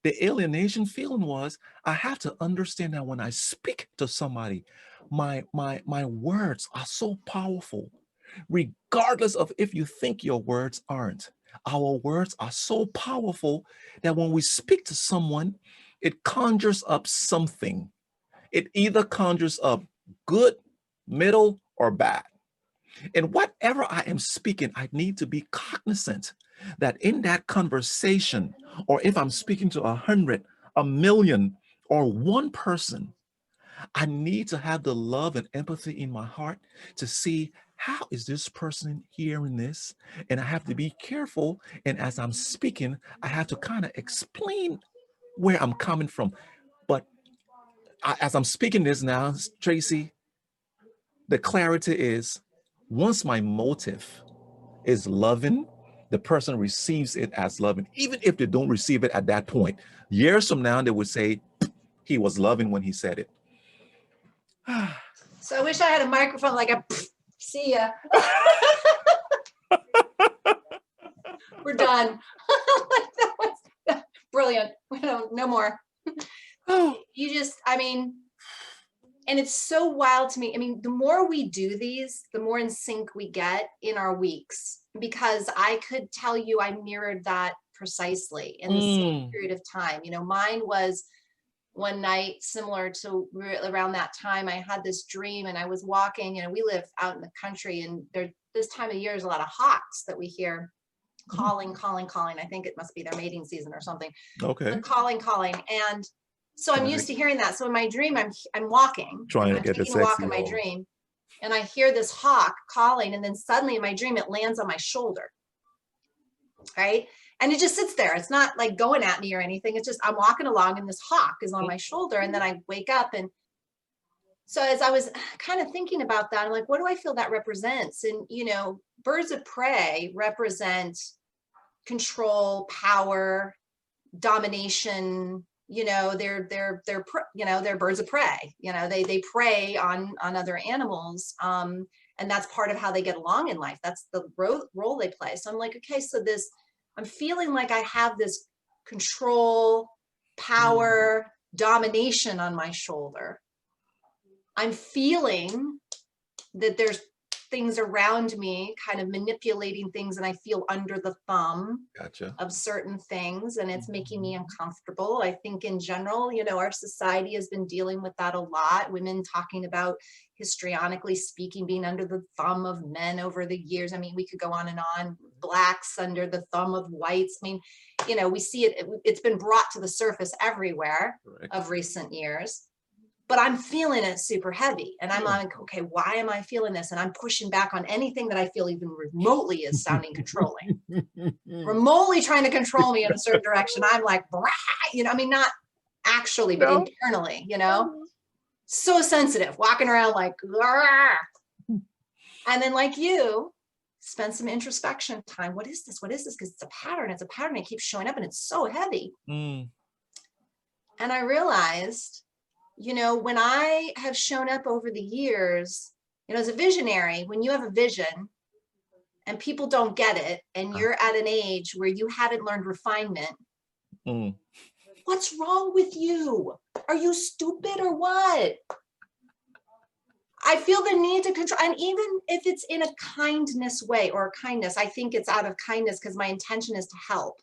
the alienation feeling was, I have to understand that when I speak to somebody, my words are so powerful, regardless of if you think your words aren't. Our words are so powerful that when we speak to someone, it conjures up something. It either conjures up good, middle, or bad. And whatever I am speaking, I need to be cognizant that in that conversation, or if I'm speaking to 100, a million, or one person, I need to have the love and empathy in my heart to see how is this person hearing this? And I have to be careful. And as I'm speaking, I have to kind of explain where I'm coming from. But as I'm speaking this now, Traci, the clarity is once my motive is loving, the person receives it as loving, even if they don't receive it at that point. Years from now, they would say, he was loving when he said it. So I wish I had a microphone like a see ya. We're done. That was brilliant. No more. You just, I mean, and it's so wild to me. I mean, the more we do these, the more in sync we get in our weeks, because I could tell you I mirrored that precisely in the same period of time. You know, mine was one night similar to around that time. I had this dream and I was walking, and we live out in the country, and there this time of year is a lot of hawks that we hear calling. I think it must be their mating season or something. Okay. They're calling. And so I'm used to hearing that. So in my dream, I'm walking, trying to I'm get the taking a walk sexy in my on. dream, and I hear this hawk calling, and then suddenly in my dream it lands on my shoulder, right? And it just sits there. It's not like going at me or anything. It's just I'm walking along and this hawk is on my shoulder, and then I wake up. And so as I was kind of thinking about that, I'm like, what do I feel that represents? And you know, birds of prey represent control, power, domination. You know, they're you know, they're birds of prey. You know, they prey on other animals, and that's part of how they get along in life. That's the role they play. So I'm like, okay, so this, I'm feeling like I have this control, power, domination on my shoulder. I'm feeling that there's things around me kind of manipulating things, and I feel under the thumb of certain things, and it's making me uncomfortable. I think in general, you know, our society has been dealing with that a lot. Women talking about, histrionically speaking, being under the thumb of men over the years. I mean, we could go on and on. Blacks under the thumb of whites. I mean, you know, we see it, it's been brought to the surface everywhere of recent years. But I'm feeling it super heavy, and I'm like, okay, why am I feeling this? And I'm pushing back on anything that I feel even remotely is sounding controlling, remotely trying to control me in a certain direction. I'm like, you know, I mean, not actually, but internally, you know, so sensitive, walking around like, and then like you, spend some introspection time. What is this? What is this? Because it's a pattern. It's a pattern. It keeps showing up, and it's so heavy. And I realized, you know, when I have shown up over the years, you know, as a visionary, when you have a vision and people don't get it, and you're at an age where you haven't learned refinement, what's wrong with you? Are you stupid or what? I feel the need to control, and even if it's in a kindness way or kindness, I think it's out of kindness because my intention is to help.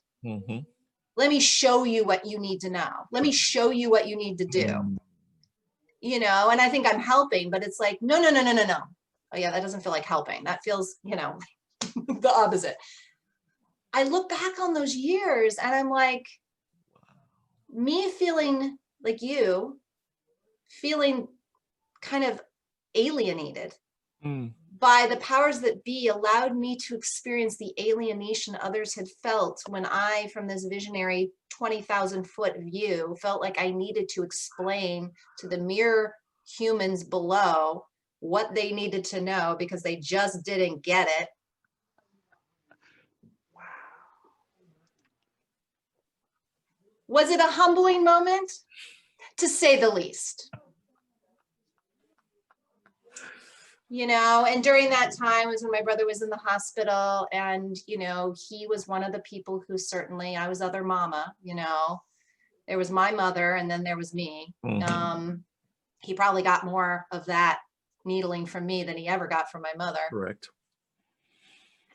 Let me show you what you need to know. Let me show you what you need to do. You know, and I think I'm helping, but it's like, no. Oh yeah, that doesn't feel like helping. That feels, you know, the opposite. I look back on those years and I'm like, me feeling like you, feeling kind of alienated by the powers that be, allowed me to experience the alienation others had felt when I, from this visionary 20,000 foot view, felt like I needed to explain to the mere humans below what they needed to know because they just didn't get it. Was it a humbling moment? To say the least. You know, and during that time was when my brother was in the hospital, and, you know, he was one of the people who certainly, I was other mama, you know, there was my mother and then there was me. He probably got more of that needling from me than he ever got from my mother. Correct.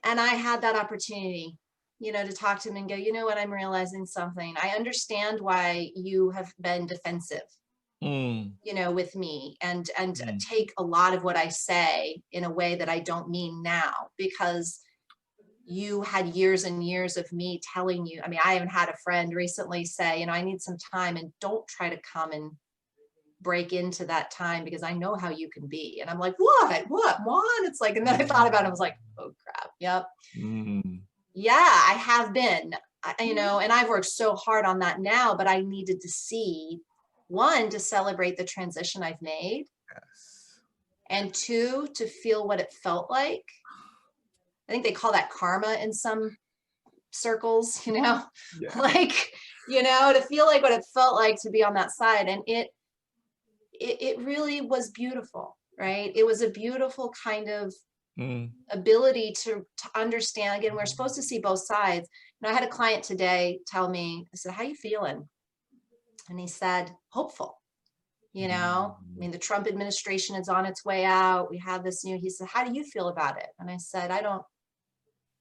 And I had that opportunity, you know, to talk to him and go, you know what, I'm realizing something. I understand why you have been defensive. Mm, you know, with me, and mm, take a lot of what I say in a way that I don't mean now, because you had years and years of me telling you. I mean, I even had a friend recently say, you know, I need some time, and don't try to come and break into that time, because I know how you can be. And I'm like, what, Juan? It's like, and then I thought about it, I was like, oh crap. Yep. mm, Yeah, I have been, you know, and I've worked so hard on that now, but I needed to see, one, to celebrate the transition I've made, yes. and two, to feel what it felt like. I think they call that karma in some circles, you know, Yeah. like, you know, to feel like what it felt like to be on that side. And it really was beautiful, right? It was a beautiful kind of Mm, ability to understand. Again, we're supposed to see both sides. And I had a client today tell me, I said, how you feeling? And he said, hopeful. You know, I mm, mean, the Trump administration is on its way out. We have this new, he said, how do you feel about it? And I said,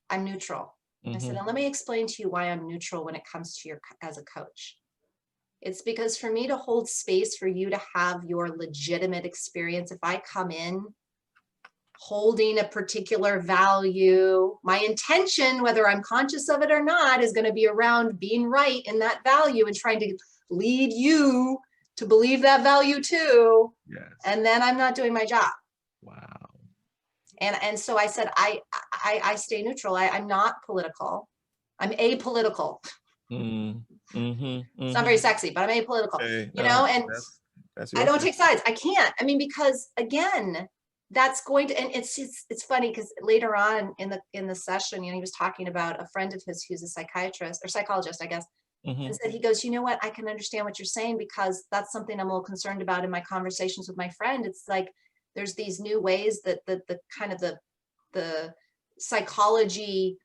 I'm neutral. I said, mhm. and let me explain to you why I'm neutral when it comes to your, as a coach. It's because for me to hold space for you to have your legitimate experience, if I come in holding a particular value, my intention, whether I'm conscious of it or not, is going to be around being right in that value and trying to lead you to believe that value too. Yes. And then I'm not doing my job. Wow. And so I said, I stay neutral. I'm not political. I'm apolitical. Mm, mhm, It's not very mhm. sexy, but I'm apolitical, Okay, you no, know, and that's I your don't take sexy. sides. I can't. I mean, because again, that's going to, and it's funny because later on in the session, you know, he was talking about a friend of his who's a psychiatrist or psychologist, I guess, and Mhm. said, he goes, you know what, I can understand what you're saying, because that's something I'm a little concerned about in my conversations with my friend. It's like there's these new ways that the kind of the psychology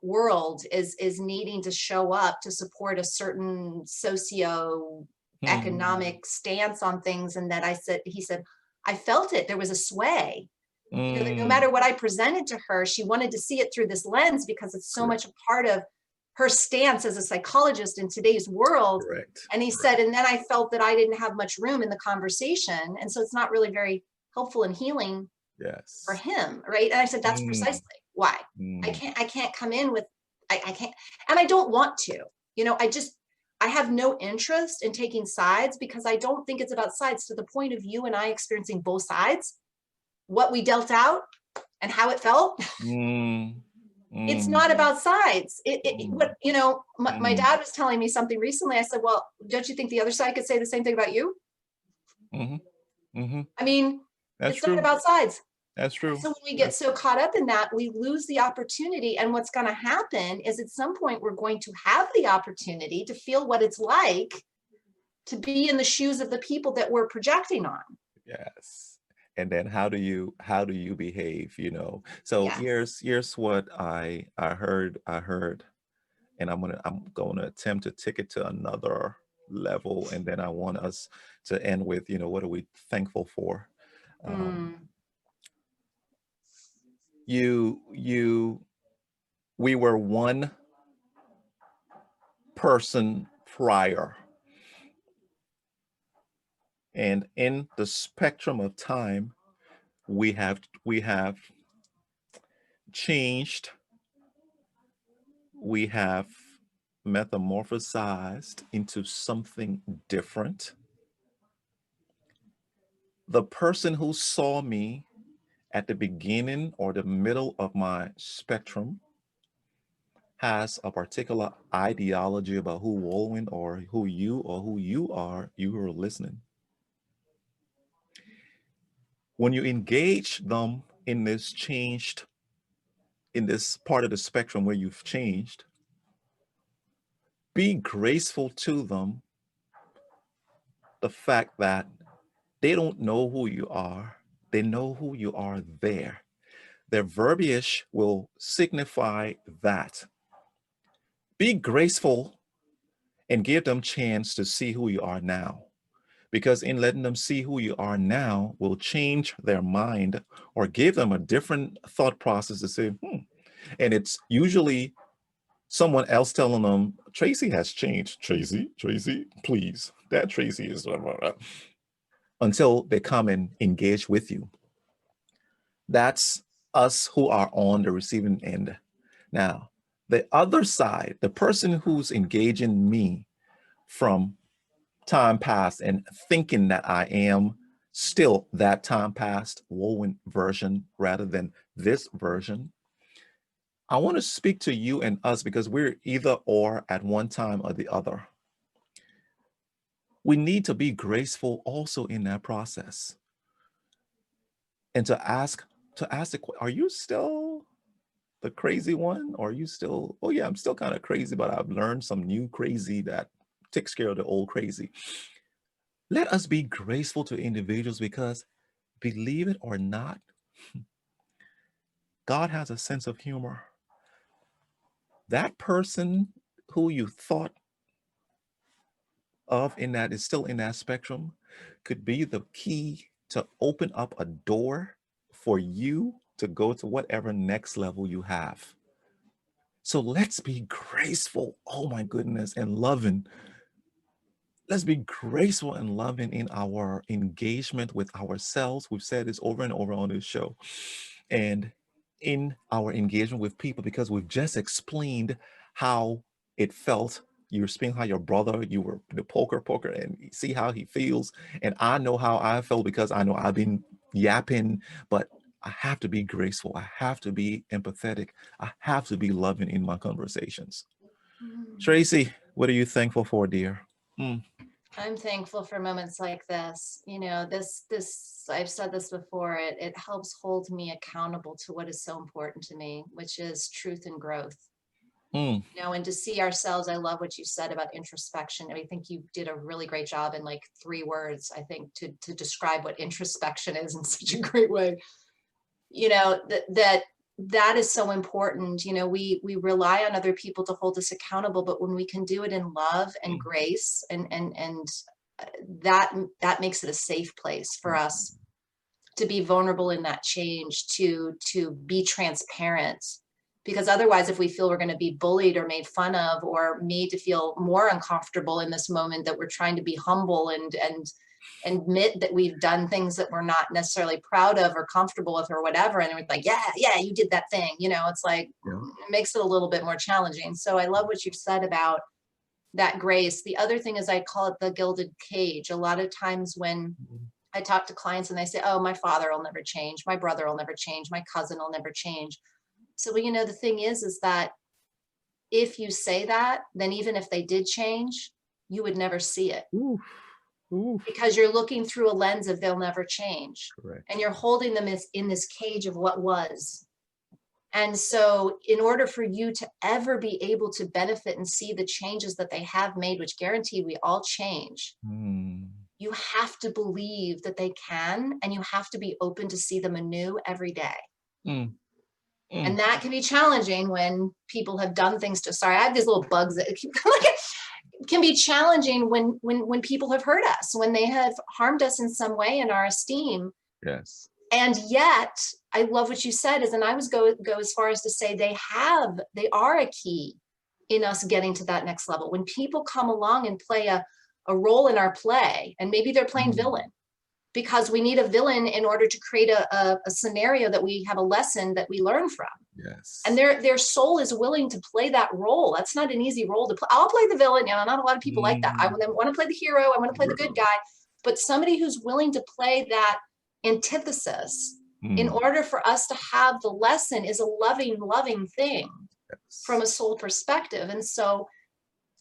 world is needing to show up to support a certain socio Mm, economic stance on things. And that I said, he said, I felt it. There was a sway. You know, that no mm, matter what I presented to her, she wanted to see it through this lens, because it's so correct, much a part of her stance as a psychologist in today's world. correct, And he correct. said, and then I felt that I didn't have much room in the conversation. And so it's not really very helpful and healing for Yes. him, right? And I said, that's Mm, precisely why mm, I can't come in with, I can't, and I don't want to, you know, I have no interest in taking sides, because I don't think it's about sides, to the point of you and I experiencing both sides, what we dealt out and how it felt. mm, It's mm, not about sides. mm, What, you know, my mm, dad was telling me something recently. I said, well, don't you think the other side could say the same thing about you? mhm, mhm. I mean, That's it's not true. about sides. That's true. So when we get That's so caught up in that, we lose the opportunity. And what's going to happen is, at some point, we're going to have the opportunity to feel what it's like to be in the shoes of the people that we're projecting on. yes. And then how do you behave, you know? So Yeah. here's what I heard, and I'm gonna attempt to take it to another level, and then I want us to end with, what are we thankful for? Um, Mm, you we were one person prior, and in the spectrum of time, we have changed, we have metamorphosized into something different. The person who saw me at the beginning or the middle of my spectrum has a particular ideology about who Wulwyn or who you are, you who are listening. When you engage them in this part of the spectrum where you've changed, be graceful to them, the fact that they don't know who you are, they know who you are there. Their verbiage will signify that. Be graceful and give them chance to see who you are now. Because in letting them see who you are now will change their mind or give them a different thought process to say, And it's usually someone else telling them, Traci has changed. Traci, please. that Traci is until they come and engage with you. That's us who are on the receiving end. Now, the other side, the person who's engaging me from time past and thinking that I am still that time past Wulwyn version rather than this version, I want to speak to you and us because we're either or at one time or the other. We need to be graceful also in that process. And to ask are you still the crazy one? Or are you still, oh yeah, I'm still kind of crazy, but I've learned some new crazy that takes care of the old crazy. Let us be graceful to individuals because, believe it or not, God has a sense of humor. That person who you thought of in that is still in that spectrum could be the key to open up a door for you to go to whatever next level you have. So let's be graceful, oh my goodness, and loving. Let's be graceful and loving in our engagement with ourselves. We've said this over and over on this show. And in our engagement with people, because we've just explained how it felt. You were speaking how your brother, you were the poker, and you see how he feels. And I know how I felt because I know I've been yapping, but I have to be graceful. I have to be empathetic. I have to be loving in my conversations. Traci, what are you thankful for, dear? I'm thankful for moments like this. You know, I've said this before, it helps hold me accountable to what is so important to me, which is truth and growth. You know, and to see ourselves, I love what you said about introspection. I think you did a really great job in like 3 words, I think, to describe what introspection is in such a great way. You know, that is so important. You know, we rely on other people to hold us accountable, but when we can do it in love and grace and that makes it a safe place for us to be vulnerable in that change, to be transparent. Because otherwise, if we feel we're going to be bullied or made fun of or made to feel more uncomfortable in this moment, that we're trying to be humble and admit that we've done things that we're not necessarily proud of or comfortable with or whatever, and we're like, yeah, you did that thing, you know, it's like, it makes it a little bit more challenging. So I love what you've said about that grace. The other thing is, I call it the gilded cage. A lot of times when I talk to clients and they say, oh, my father will never change, my brother will never change, my cousin will never change. So, well, you know, the thing is that if you say that, then even if they did change, you would never see it. Because you're looking through a lens of they'll never change. Correct. And you're holding them in this cage of what was. And so in order for you to ever be able to benefit and see the changes that they have made, which guarantee we all change, you have to believe that they can, and you have to be open to see them anew every day. And that can be challenging when people have done things to, sorry, I have these little bugs that keep can be challenging when people have hurt us, when they have harmed us in some way in our esteem. Yes. And yet, I love what you said is, and I was go as far as to say they are a key in us getting to that next level. When people come along and play a role in our play, and maybe they're playing villain, because we need a villain in order to create a scenario that we have a lesson that we learn from. Yes. And their soul is willing to play that role. That's not an easy role to play. I'll play the villain. You know, not a lot of people like that. I want to play the hero. I want to play the good guy. But somebody who's willing to play that antithesis in order for us to have the lesson is a loving thing from a soul perspective. And so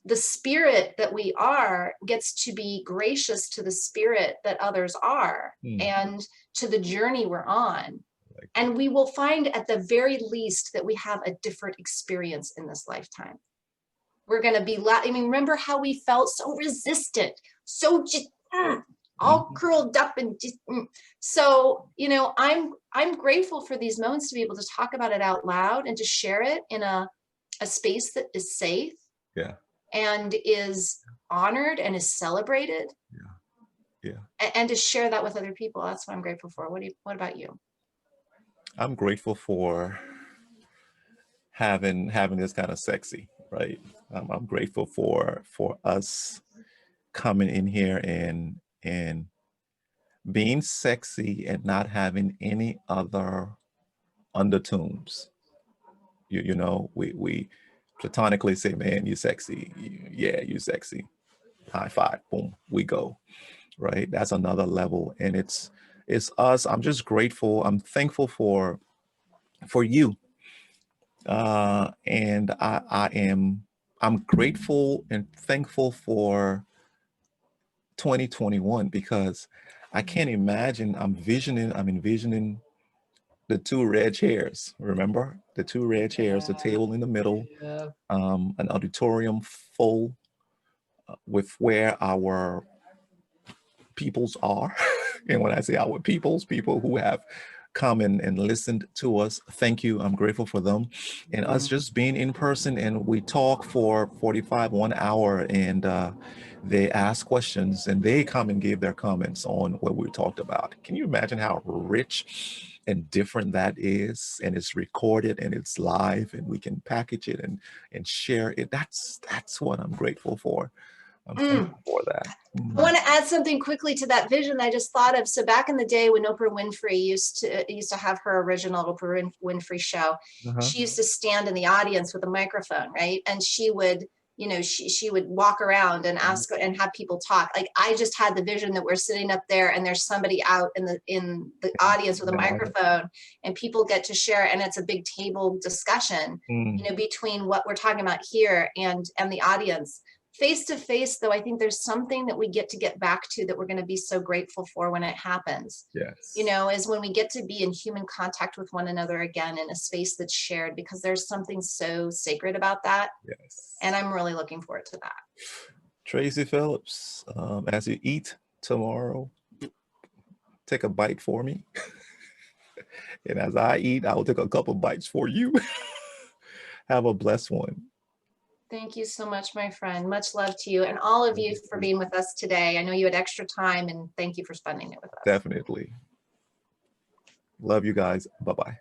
the spirit that we are gets to be gracious to the spirit that others are and to the journey we're on. And we will find at the very least that we have a different experience in this lifetime. We're going to be, I mean, remember how we felt so resistant, so just all curled up and just, so, you know, I'm grateful for these moments to be able to talk about it out loud and to share it in a space that is safe. Yeah. And is honored and is celebrated. And to share that with other people. That's what I'm grateful for. What about you? I'm grateful for having this kind of sexy, right? I'm grateful for us coming in here and being sexy and not having any other undertones. You know, we platonically say, man, you sexy. Yeah, you sexy. High five, boom, we go. Right? That's another level. And it's us. I'm just grateful. I'm thankful for you. And I'm grateful and thankful for 2021 because I can't imagine I'm envisioning the two red chairs. Remember the two red chairs, the table in the middle, Yeah. an auditorium full with where our peoples are. And when I say our peoples, people who have come and listened to us, thank you. I'm grateful for them. And us just being in person, and we talk for 45, 1 hour, and they ask questions and they come and give their comments on what we talked about. Can you imagine how rich and different that is? And it's recorded and it's live, and we can package it and share it. That's what I'm grateful for. I'm thankful for that. I want to add something quickly to that vision I just thought of. So back in the day when Oprah Winfrey used to have her original Oprah Winfrey show, she used to stand in the audience with a microphone, right? And she would, you know, she would walk around and ask and have people talk. Like I just had the vision that we're sitting up there and there's somebody out in the audience with a microphone, and people get to share, and it's a big table discussion, you know, between what we're talking about here and the audience. Face to face, though, I think there's something that we get back to that we're going to be so grateful for when it happens. Yes. You know, is when we get to be in human contact with one another again in a space that's shared, because there's something so sacred about that. Yes. And I'm really looking forward to that. Tracy Phillips, as you eat tomorrow, take a bite for me. And as I eat, I will take a couple bites for you. Have a blessed one. Thank you so much, my friend. Much love to you and all of you for being with us today. I know you had extra time, and thank you for spending it with us. Definitely. Love you guys. Bye-bye.